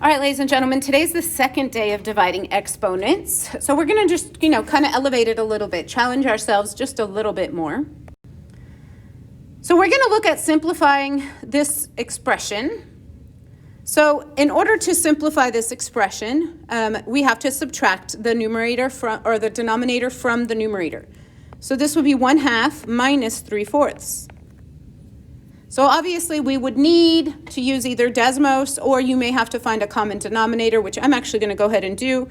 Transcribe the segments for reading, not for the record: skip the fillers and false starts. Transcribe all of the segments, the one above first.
All right, ladies and gentlemen, today's the second day of dividing exponents. So we're going to just, kind of elevate it a little bit, challenge ourselves just a little bit more. So we're going to look at simplifying this expression. So in order to simplify this expression, we have to subtract the numerator or the denominator from the numerator. So this would be 1/2 minus 3/4. So obviously we would need to use either Desmos, or you may have to find a common denominator, which I'm actually going to go ahead and do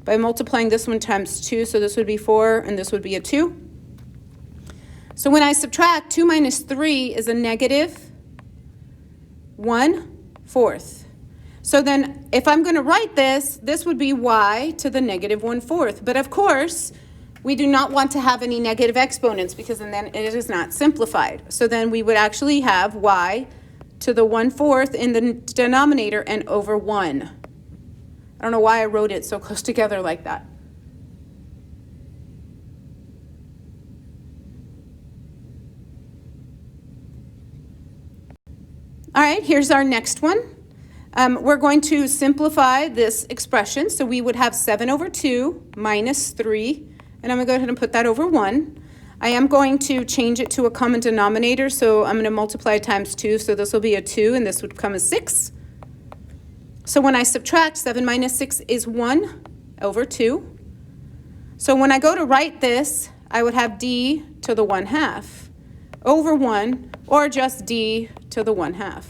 by multiplying this one times 2. So this would be 4 and this would be a 2. So when I subtract, 2 minus 3 is a negative 1/4. So then if I'm going to write this, this would be y to the negative 1/4. But of course, we do not want to have any negative exponents because then it is not simplified. So then we would actually have y to the 1/4 in the denominator and over 1. I don't know why I wrote it so close together like that. All right, here's our next one. We're going to simplify this expression. So we would have 7/2 minus 3. And I'm going to go ahead and put that over 1. I am going to change it to a common denominator, so I'm going to multiply times 2. So this will be a 2, and this would become a 6. So when I subtract, 7 minus 6 is 1/2. So when I go to write this, I would have d to the 1/2 over 1, or just d to the 1/2.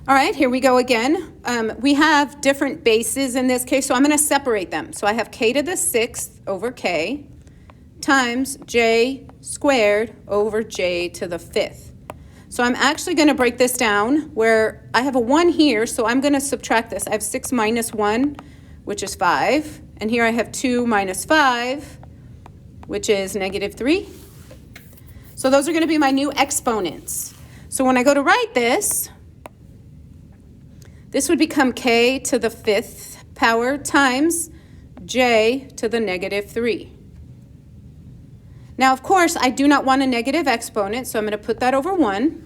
All right, here we go again. We have different bases in this case, so I'm going to separate them. So I have k to the 6th over k times j squared over j to the 5th. So I'm actually going to break this down where I have a 1 here, so I'm going to subtract this. I have 6 minus 1, which is 5. And here I have 2 minus 5, which is negative 3. So those are going to be my new exponents. So when I go to write this, this would become k to the 5th power times j to the negative 3. Now, of course, I do not want a negative exponent, so I'm going to put that over 1.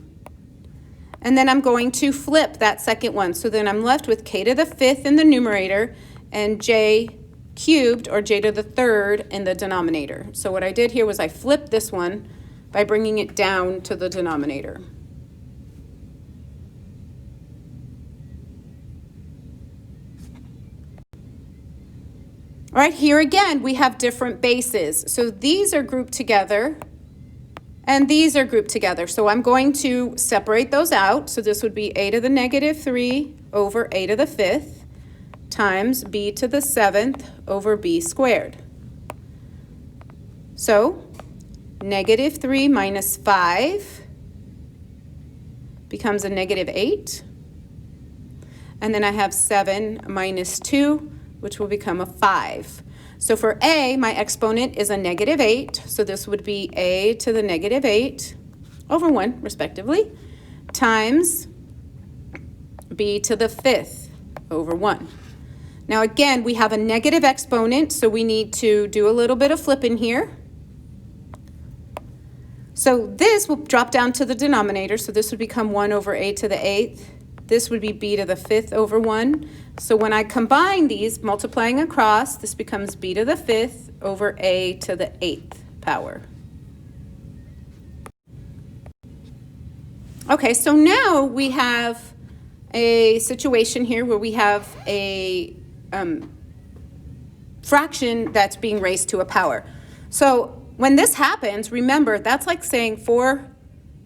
And then I'm going to flip that second one. So then I'm left with k to the 5th in the numerator and j cubed, or j to the 3rd, in the denominator. So what I did here was I flipped this one by bringing it down to the denominator. All right, here again, we have different bases. So these are grouped together, and these are grouped together. So I'm going to separate those out. So this would be a to the negative 3 over a to the 5th times b to the 7th over b squared. So negative 3 minus 5 becomes a negative 8. And then I have 7 minus 2, which will become a 5. So for a, my exponent is a negative 8. So this would be a to the negative 8 over 1, respectively, times b to the 5th over 1. Now again, we have a negative exponent, so we need to do a little bit of flipping here. So this will drop down to the denominator. So this would become 1 over a to the 8th. This would be b to the 5th over 1. So when I combine these, multiplying across, this becomes b to the 5th over a to the 8th power. Okay, so now we have a situation here where we have a fraction that's being raised to a power. So when this happens, remember, that's like saying 4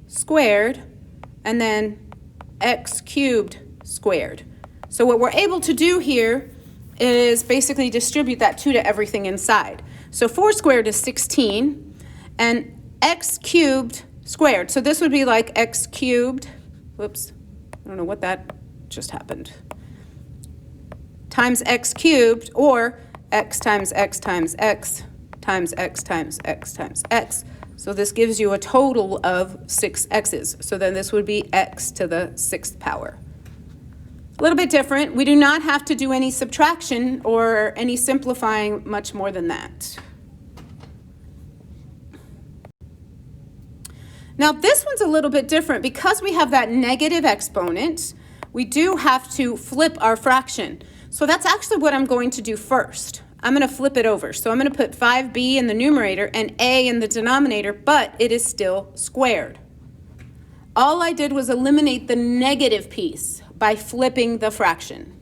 squared and then x cubed squared. So what we're able to do here is basically distribute that 2 to everything inside. So 4 squared is 16, and x cubed squared. So this would be like x cubed, whoops, I don't know what that just happened, times x cubed, or x times x times x times x times x times x. So this gives you a total of 6 x's. So then this would be x to the 6th power. A little bit different. We do not have to do any subtraction or any simplifying much more than that. Now this one's a little bit different. Because we have that negative exponent, we do have to flip our fraction. So that's actually what I'm going to do first. I'm going to flip it over. So I'm going to put 5b in the numerator and a in the denominator, but it is still squared. All I did was eliminate the negative piece by flipping the fraction.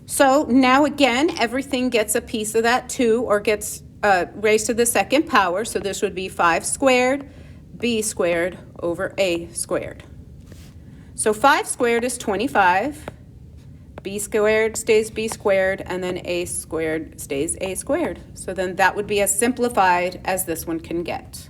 So now again, everything gets a piece of that 2, or gets raised to the second power. So this would be 5 squared, b squared over a squared. So 5 squared is 25, b squared stays b squared, and then a squared stays a squared. So then that would be as simplified as this one can get.